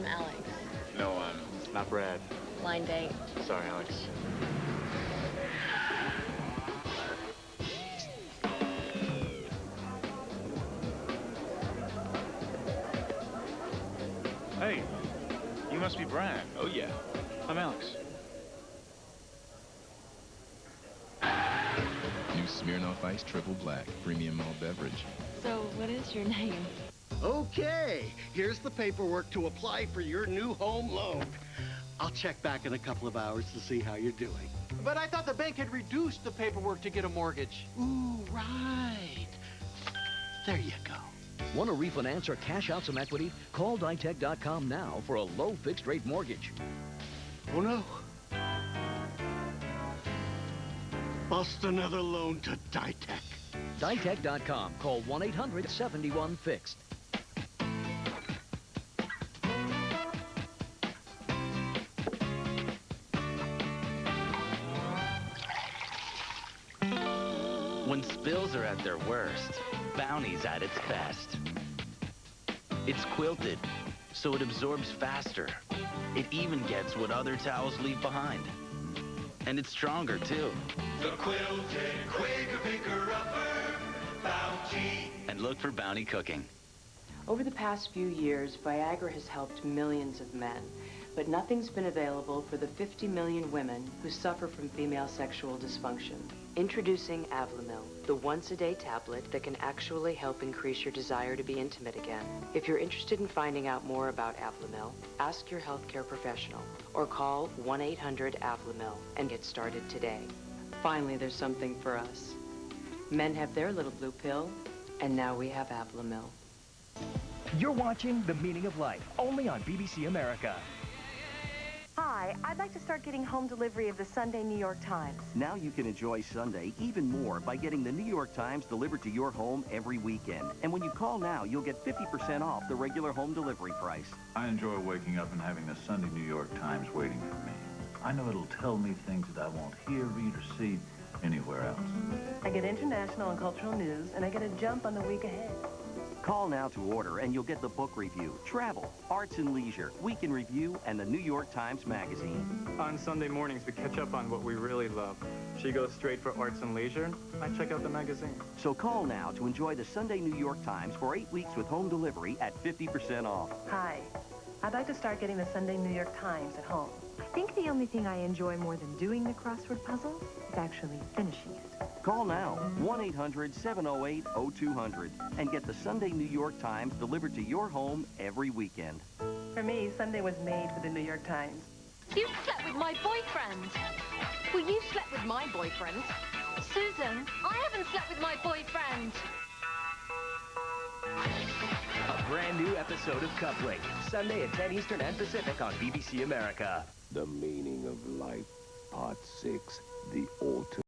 I'm Alex. No, not Brad. Blind date. Sorry, Alex. Hey, you must be Brad. Oh, yeah. I'm Alex. New Smirnoff Ice Triple Black, premium malt beverage. So, what is your name? Okay, here's the paperwork to apply for your new home loan. I'll check back in a couple of hours to see how you're doing. But I thought the bank had reduced the paperwork to get a mortgage. Ooh, right. There you go. Want to refinance or cash out some equity? Call ditech.com now for a low fixed rate mortgage. Oh no. Bust another loan to Ditech. Ditech.com. Call 1-800-71-FIXED. When spills are at their worst, Bounty's at its best. It's quilted, so it absorbs faster. It even gets what other towels leave behind. And it's stronger, too. The quilted Quaker picker-upper, Bounty. And look for Bounty cooking. Over the past few years, Viagra has helped millions of men, but nothing's been available for the 50 million women who suffer from female sexual dysfunction. Introducing Avlamil, the once-a-day tablet that can actually help increase your desire to be intimate again. If you're interested in finding out more about Avlamil, ask your healthcare professional or call 1-800-AVLAMIL and get started today. Finally, there's something for us. Men have their little blue pill, and now we have Avlamil. You're watching The Meaning of Life, only on BBC America. Hi, I'd like to start getting home delivery of the Sunday New York Times. Now you can enjoy Sunday even more by getting the New York Times delivered to your home every weekend. And when you call now, you'll get 50% off the regular home delivery price. I enjoy waking up and having the Sunday New York Times waiting for me. I know it'll tell me things that I won't hear, read, or see anywhere else. I get international and cultural news, and I get a jump on the week ahead. Call now to order, and you'll get the book review, travel, arts and leisure, week in review, and the New York Times Magazine. On Sunday mornings, we catch up on what we really love. She goes straight for arts and leisure, and I check out the magazine. So call now to enjoy the Sunday New York Times for 8 weeks with home delivery at 50% off. Hi, I'd like to start getting the Sunday New York Times at home. I think the only thing I enjoy more than doing the crossword puzzle is actually finishing it. Call now, 1-800-708-0200, and get the Sunday New York Times delivered to your home every weekend. For me, Sunday was made for the New York Times. You slept with my boyfriend. Well, you slept with my boyfriend. Susan, I haven't slept with my boyfriend. A brand new episode of Coupling, Sunday at 10 Eastern and Pacific on BBC America. The Meaning of Life, Part 6, The Ultimate.